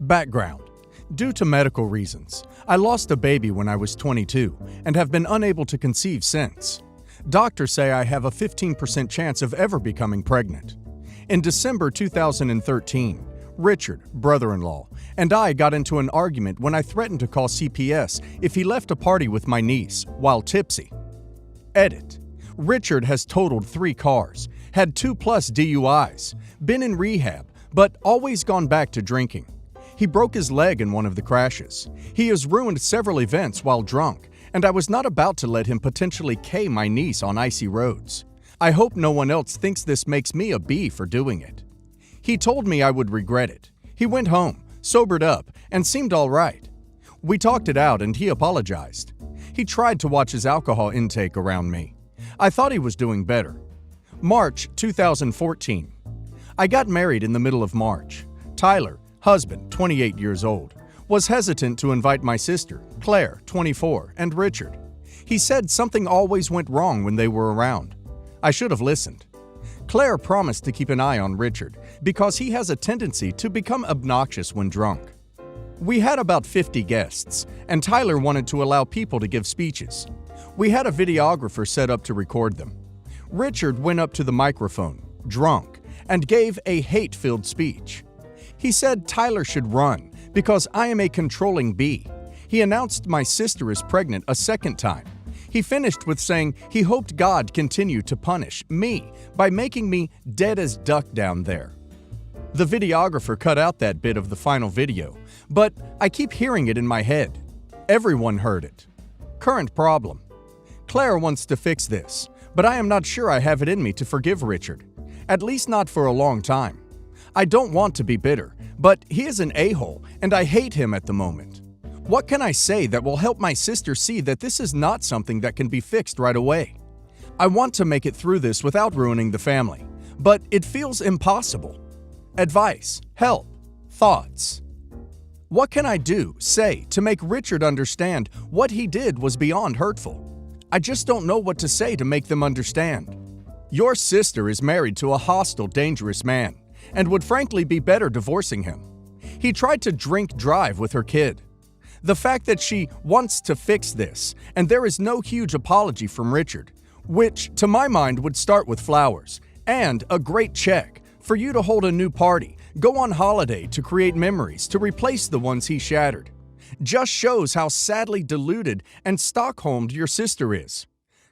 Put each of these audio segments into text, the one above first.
Background: due to medical reasons, I lost a baby when I was 22 and have been unable to conceive since. Doctors say I have a 15% chance of ever becoming pregnant. In December 2013, Richard, brother-in-law, and I got into an argument when I threatened to call CPS if he left a party with my niece while tipsy. Edit: Richard has totaled 3 cars, had 2+ DUIs, been in rehab, but always gone back to drinking. He broke his leg in one of the crashes. He has ruined several events while drunk, and I was not about to let him potentially K my niece on icy roads. I hope no one else thinks this makes me a B for doing it. He told me I would regret it. He went home, sobered up, and seemed all right. We talked it out and he apologized. He tried to watch his alcohol intake around me. I thought he was doing better. March 2014. I got married in the middle of March. Tyler, husband, 28 years old, was hesitant to invite my sister, Claire, 24, and Richard. He said something always went wrong when they were around. I should have listened. Claire promised to keep an eye on Richard because he has a tendency to become obnoxious when drunk. We had about 50 guests, and Tyler wanted to allow people to give speeches. We had a videographer set up to record them. Richard went up to the microphone, drunk, and gave a hate-filled speech. He said Tyler should run because I am a controlling bee. He announced my sister is pregnant a second time. He finished with saying he hoped God continued to punish me by making me dead as duck down there. The videographer cut out that bit of the final video, but I keep hearing it in my head. Everyone heard it. Current problem: Claire wants to fix this, but I am not sure I have it in me to forgive Richard, at least not for a long time. I don't want to be bitter, but he is an a-hole and I hate him at the moment. What can I say that will help my sister see that this is not something that can be fixed right away? I want to make it through this without ruining the family, but it feels impossible. Advice, help, thoughts. What can I do, say, to make Richard understand what he did was beyond hurtful? I just don't know what to say to make them understand. Your sister is married to a hostile, dangerous man and would frankly be better divorcing him. He tried to drink drive with her kid. The fact that she wants to fix this, and there is no huge apology from Richard, which to my mind would start with flowers, and a great check for you to hold a new party, go on holiday to create memories to replace the ones he shattered, just shows how sadly deluded and Stockholmed your sister is.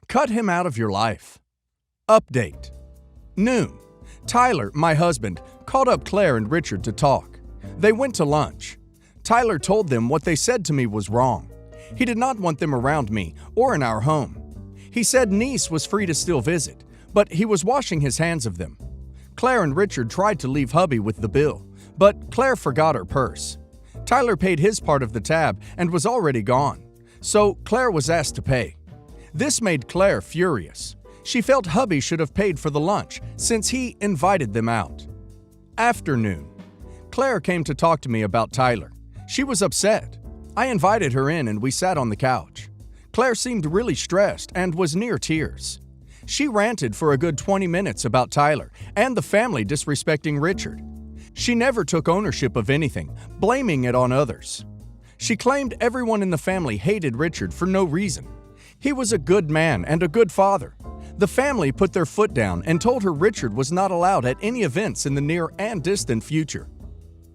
Cut him out of your life. Update: noon. Tyler, my husband, called up Claire and Richard to talk. They went to lunch. Tyler told them what they said to me was wrong. He did not want them around me or in our home. He said niece was free to still visit, but he was washing his hands of them. Claire and Richard tried to leave hubby with the bill, but Claire forgot her purse. Tyler paid his part of the tab and was already gone, so Claire was asked to pay. This made Claire furious. She felt hubby should have paid for the lunch since he invited them out. Afternoon. Claire came to talk to me about Tyler. She was upset. I invited her in and we sat on the couch. Claire seemed really stressed and was near tears. She ranted for a good 20 minutes about Tyler and the family disrespecting Richard. She never took ownership of anything, blaming it on others. She claimed everyone in the family hated Richard for no reason. He was a good man and a good father. The family put their foot down and told her Richard was not allowed at any events in the near and distant future.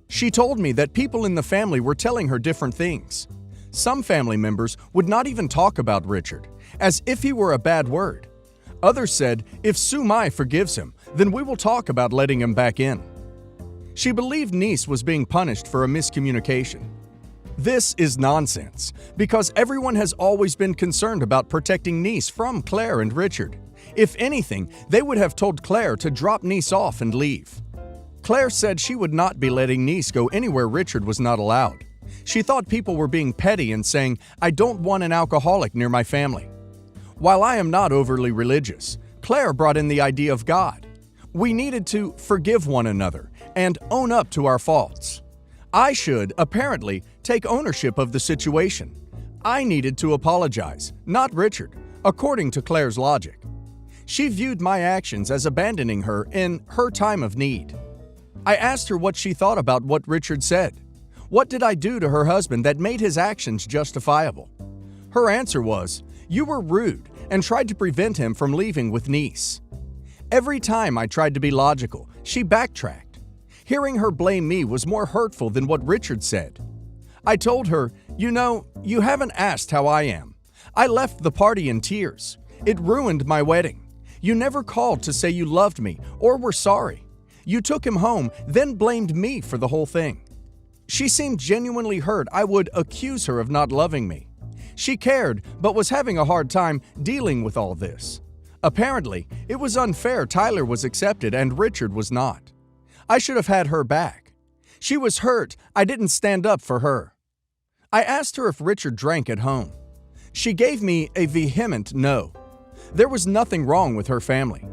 She told me that people in the family were telling her different things. Some family members would not even talk about Richard, as if he were a bad word. Others said, if Sue Mai forgives him, then we will talk about letting him back in. She believed niece was being punished for a miscommunication. This is nonsense, because everyone has always been concerned about protecting niece from Claire and Richard. If anything, they would have told Claire to drop niece off and leave. Claire said she would not be letting niece go anywhere Richard was not allowed. She thought people were being petty and saying, I don't want an alcoholic near my family. While I am not overly religious, Claire brought in the idea of God. We needed to forgive one another and own up to our faults. I should, apparently, take ownership of the situation. I needed to apologize, not Richard, according to Claire's logic. She viewed my actions as abandoning her in her time of need. I asked her what she thought about what Richard said. What did I do to her husband that made his actions justifiable? Her answer was, "You were rude and tried to prevent him from leaving with niece." Every time I tried to be logical, she backtracked. Hearing her blame me was more hurtful than what Richard said. I told her, "You haven't asked how I am. I left the party in tears. It ruined my wedding. You never called to say you loved me or were sorry. You took him home, then blamed me for the whole thing." She seemed genuinely hurt I would accuse her of not loving me. She cared, but was having a hard time dealing with all this. Apparently, it was unfair Tyler was accepted and Richard was not. I should have had her back. She was hurt I didn't stand up for her. I asked her if Richard drank at home. She gave me a vehement no. There was nothing wrong with her family.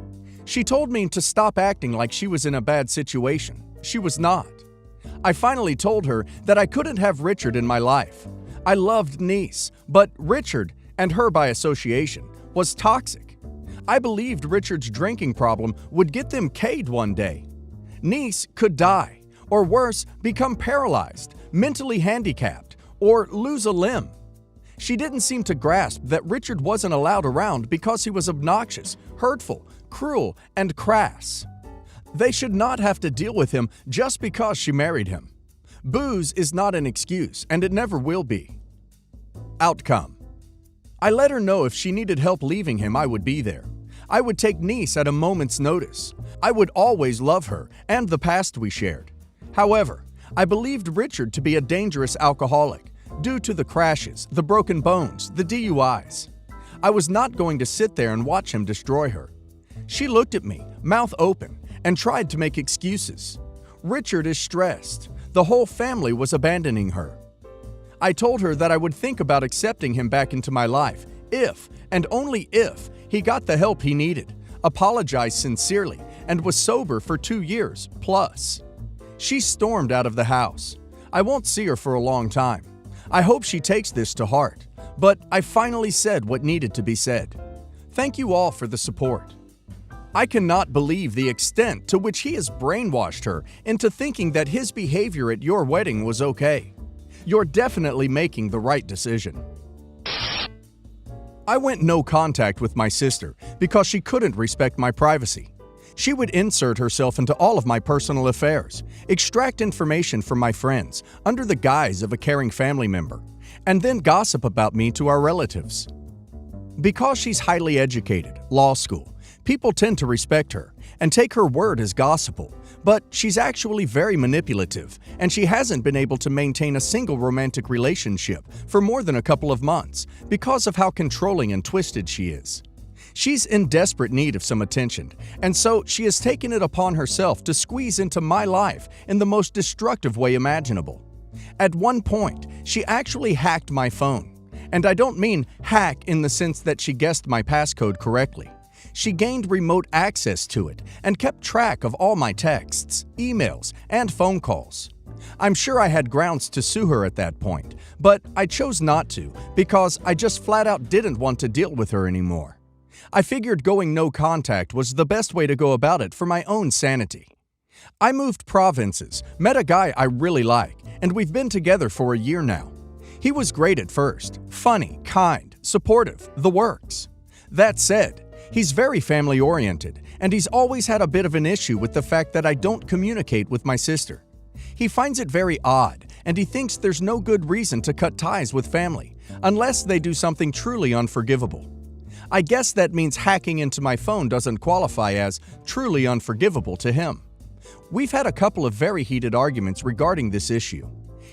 She told me to stop acting like she was in a bad situation. She was not. I finally told her that I couldn't have Richard in my life. I loved niece, but Richard, and her by association, was toxic. I believed Richard's drinking problem would get them K'd one day. Niece could die, or worse, become paralyzed, mentally handicapped, or lose a limb. She didn't seem to grasp that Richard wasn't allowed around because he was obnoxious, hurtful, cruel, and crass. They should not have to deal with him just because she married him. Booze is not an excuse, and it never will be. Outcome. I let her know if she needed help leaving him, I would be there. I would take niece at a moment's notice. I would always love her and the past we shared. However, I believed Richard to be a dangerous alcoholic due to the crashes, the broken bones, the DUIs. I was not going to sit there and watch him destroy her. She looked at me, mouth open, and tried to make excuses. Richard is stressed. The whole family was abandoning her. I told her that I would think about accepting him back into my life if, and only if, he got the help he needed, apologized sincerely, and was sober for 2 years plus. She stormed out of the house. I won't see her for a long time. I hope she takes this to heart, but I finally said what needed to be said. Thank you all for the support. I cannot believe the extent to which he has brainwashed her into thinking that his behavior at your wedding was okay. You're definitely making the right decision. I went no contact with my sister because she couldn't respect my privacy. She would insert herself into all of my personal affairs, extract information from my friends under the guise of a caring family member, and then gossip about me to our relatives. Because she's highly educated, law school, people tend to respect her and take her word as gospel, but she's actually very manipulative, and she hasn't been able to maintain a single romantic relationship for more than a couple of months because of how controlling and twisted she is. She's in desperate need of some attention, and so she has taken it upon herself to squeeze into my life in the most destructive way imaginable. At one point, she actually hacked my phone, and I don't mean hack in the sense that she guessed my passcode correctly. She gained remote access to it and kept track of all my texts, emails, and phone calls. I'm sure I had grounds to sue her at that point, but I chose not to because I just flat out didn't want to deal with her anymore. I figured going no contact was the best way to go about it for my own sanity. I moved provinces, met a guy I really like, and we've been together for a year now. He was great at first, funny, kind, supportive, the works. That said, he's very family-oriented, and he's always had a bit of an issue with the fact that I don't communicate with my sister. He finds it very odd, and he thinks there's no good reason to cut ties with family, unless they do something truly unforgivable. I guess that means hacking into my phone doesn't qualify as truly unforgivable to him. We've had a couple of very heated arguments regarding this issue.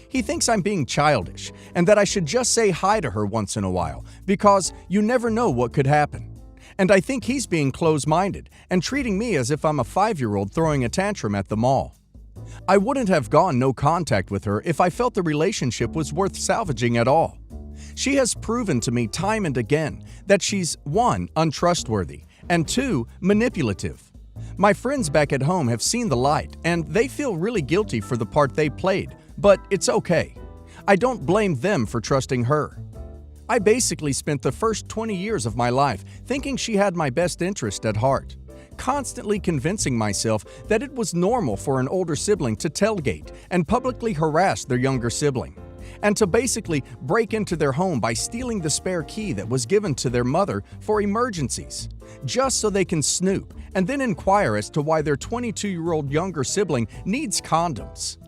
He thinks I'm being childish, and that I should just say hi to her once in a while, because you never know what could happen. And I think he's being close-minded and treating me as if I'm a 5-year-old throwing a tantrum at the mall. I wouldn't have gone no contact with her if I felt the relationship was worth salvaging at all. She has proven to me time and again that she's 1. Untrustworthy, and 2. Manipulative. My friends back at home have seen the light, and they feel really guilty for the part they played, but it's okay. I don't blame them for trusting her. I basically spent the first 20 years of my life thinking she had my best interest at heart. constantly convincing myself that it was normal for an older sibling to tailgate and publicly harass their younger sibling, and to basically break into their home by stealing the spare key that was given to their mother for emergencies, just so they can snoop and then inquire as to why their 22-year-old younger sibling needs condoms.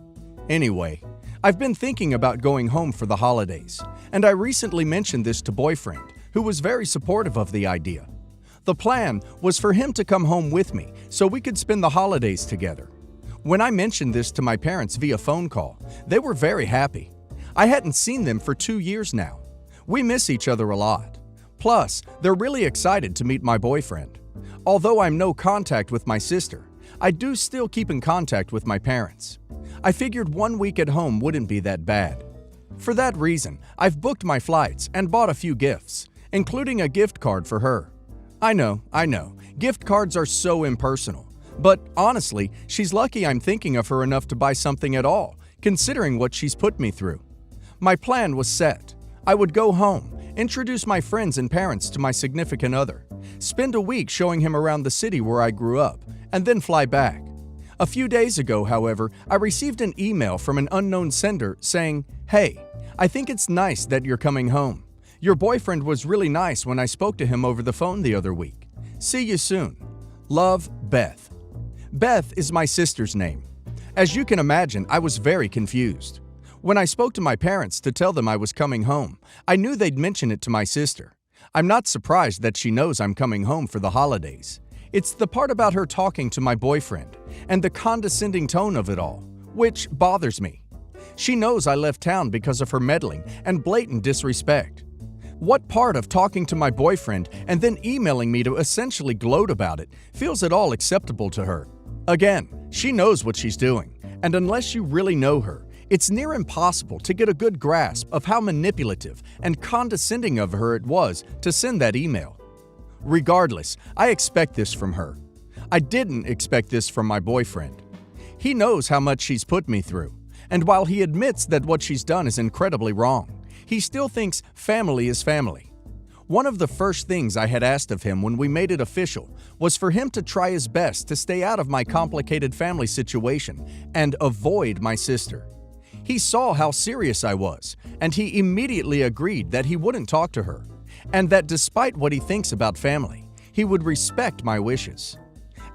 Anyway, I've been thinking about going home for the holidays, and I recently mentioned this to boyfriend, who was very supportive of the idea. The plan was for him to come home with me so we could spend the holidays together. When I mentioned this to my parents via phone call, they were very happy. I hadn't seen them for 2 years now. We miss each other a lot. Plus, they're really excited to meet my boyfriend. Although I'm no contact with my sister, I do still keep in contact with my parents. I figured 1 week at home wouldn't be that bad. For that reason, I've booked my flights and bought a few gifts, including a gift card for her. I know, gift cards are so impersonal. But honestly, she's lucky I'm thinking of her enough to buy something at all, considering what she's put me through. My plan was set. I would go home, introduce my friends and parents to my significant other, spend a week showing him around the city where I grew up, and then fly back. A few days ago, however, I received an email from an unknown sender saying, "Hey, I think it's nice that you're coming home. Your boyfriend was really nice when I spoke to him over the phone the other week. See you soon. Love, Beth." Beth is my sister's name. As you can imagine, I was very confused. When I spoke to my parents to tell them I was coming home, I knew they'd mention it to my sister. I'm not surprised that she knows I'm coming home for the holidays. It's the part about her talking to my boyfriend and the condescending tone of it all, which bothers me. She knows I left town because of her meddling and blatant disrespect. What part of talking to my boyfriend and then emailing me to essentially gloat about it feels at all acceptable to her? Again, she knows what she's doing, and unless you really know her, it's near impossible to get a good grasp of how manipulative and condescending of her it was to send that email. Regardless, I expect this from her. I didn't expect this from my boyfriend. He knows how much she's put me through, and while he admits that what she's done is incredibly wrong, he still thinks family is family. One of the first things I had asked of him when we made it official was for him to try his best to stay out of my complicated family situation and avoid my sister. He saw how serious I was, and he immediately agreed that he wouldn't talk to her, and that despite what he thinks about family, he would respect my wishes.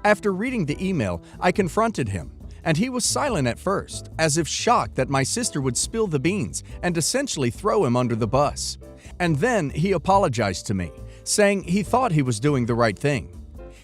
After reading the email, I confronted him, and he was silent at first, as if shocked that my sister would spill the beans and essentially throw him under the bus. And then he apologized to me, saying he thought he was doing the right thing.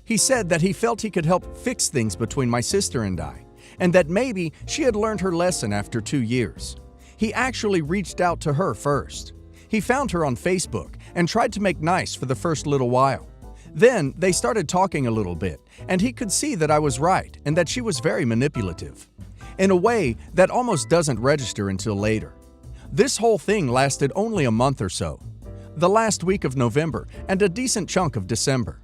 He said that he felt he could help fix things between my sister and I, and that maybe she had learned her lesson after 2 years. He actually reached out to her first. He found her on Facebook and tried to make nice for the first little while. Then they started talking a little bit, and he could see that I was right and that she was very manipulative, in a way that almost doesn't register until later. This whole thing lasted only a month or so, the last week of November and a decent chunk of December.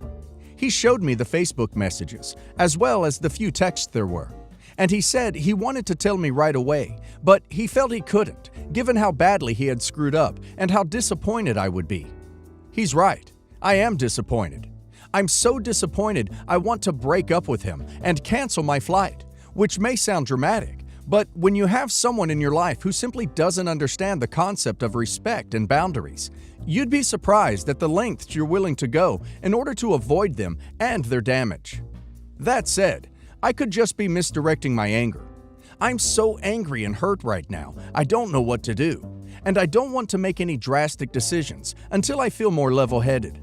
He showed me the Facebook messages, as well as the few texts there were, and he said he wanted to tell me right away, but he felt he couldn't, given how badly he had screwed up and how disappointed I would be. He's right. I am disappointed. I'm so disappointed I want to break up with him and cancel my flight, which may sound dramatic, but when you have someone in your life who simply doesn't understand the concept of respect and boundaries, you'd be surprised at the lengths you're willing to go in order to avoid them and their damage. That said, I could just be misdirecting my anger. I'm so angry and hurt right now, I don't know what to do, and I don't want to make any drastic decisions until I feel more level-headed.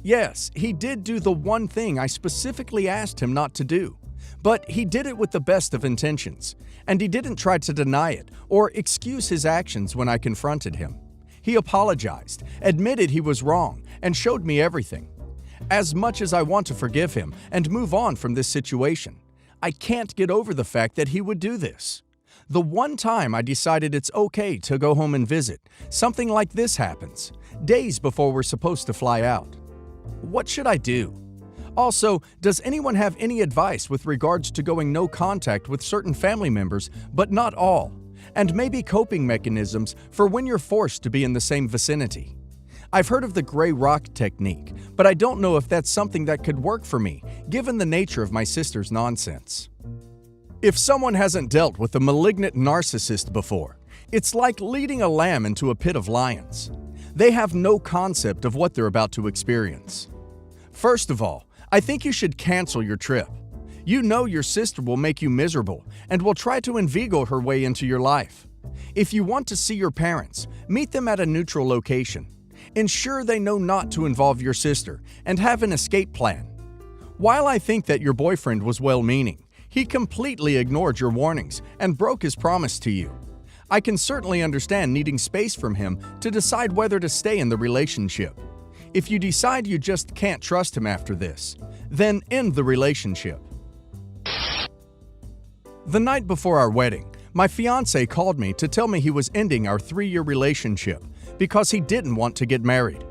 Yes, he did do the one thing I specifically asked him not to do, but he did it with the best of intentions, and he didn't try to deny it or excuse his actions when I confronted him. He apologized, admitted he was wrong, and showed me everything. As much as I want to forgive him and move on from this situation, I can't get over the fact that he would do this. The one time I decided it's okay to go home and visit, something like this happens, days before we're supposed to fly out. What should I do? Also, does anyone have any advice with regards to going no contact with certain family members, but not all, and maybe coping mechanisms for when you're forced to be in the same vicinity? I've heard of the gray rock technique, but I don't know if that's something that could work for me, given the nature of my sister's nonsense. If someone hasn't dealt with a malignant narcissist before, it's like leading a lamb into a pit of lions. They have no concept of what they're about to experience. First of all, I think you should cancel your trip. You know your sister will make you miserable and will try to inveigle her way into your life. If you want to see your parents, meet them at a neutral location. Ensure they know not to involve your sister and have an escape plan. While I think that your boyfriend was well-meaning, he completely ignored your warnings and broke his promise to you. I can certainly understand needing space from him to decide whether to stay in the relationship. If you decide you just can't trust him after this, then end the relationship. The night before our wedding, my fiancé called me to tell me he was ending our 3-year relationship because he didn't want to get married.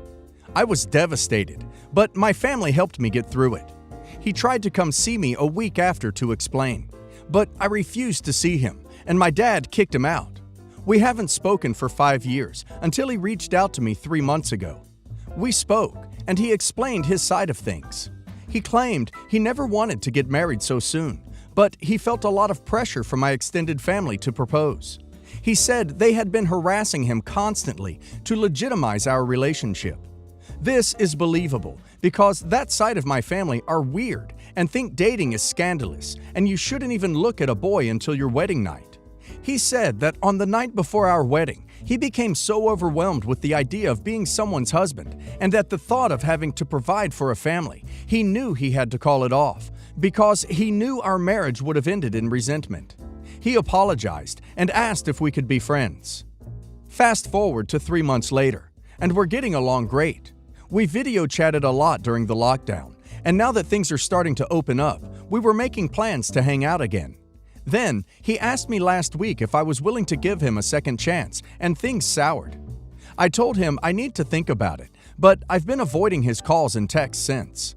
I was devastated, but my family helped me get through it. He tried to come see me a week after to explain, but I refused to see him, and my dad kicked him out. We haven't spoken for 5 years until he reached out to me 3 months ago. We spoke, and he explained his side of things. He claimed he never wanted to get married so soon, but he felt a lot of pressure from my extended family to propose. He said they had been harassing him constantly to legitimize our relationship. This is believable because that side of my family are weird and think dating is scandalous and you shouldn't even look at a boy until your wedding night. He said that on the night before our wedding, he became so overwhelmed with the idea of being someone's husband and at the thought of having to provide for a family, he knew he had to call it off because he knew our marriage would have ended in resentment. He apologized and asked if we could be friends. Fast forward to 3 months later, and we're getting along great. We video chatted a lot during the lockdown, and now that things are starting to open up, we were making plans to hang out again. Then, he asked me last week if I was willing to give him a second chance, and things soured. I told him I need to think about it, but I've been avoiding his calls and texts since.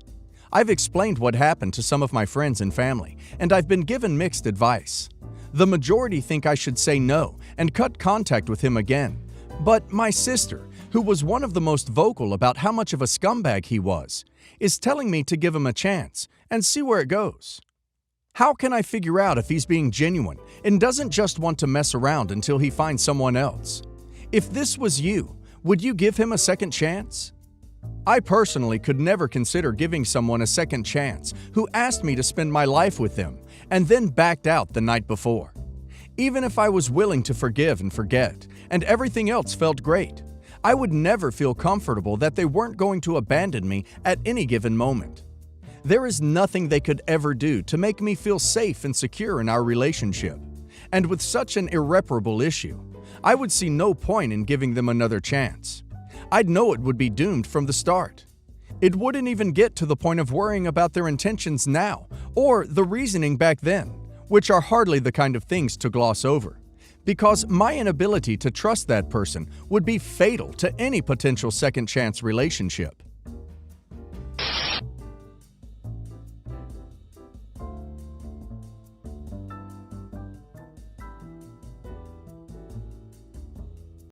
I've explained what happened to some of my friends and family, and I've been given mixed advice. The majority think I should say no and cut contact with him again. But my sister, who was one of the most vocal about how much of a scumbag he was, is telling me to give him a chance and see where it goes. How can I figure out if he's being genuine and doesn't just want to mess around until he finds someone else? If this was you, would you give him a second chance? I personally could never consider giving someone a second chance who asked me to spend my life with them and then backed out the night before. Even if I was willing to forgive and forget, and everything else felt great, I would never feel comfortable that they weren't going to abandon me at any given moment. There is nothing they could ever do to make me feel safe and secure in our relationship. And with such an irreparable issue, I would see no point in giving them another chance. I'd know it would be doomed from the start. It wouldn't even get to the point of worrying about their intentions now or the reasoning back then, which are hardly the kind of things to gloss over, because my inability to trust that person would be fatal to any potential second chance relationship.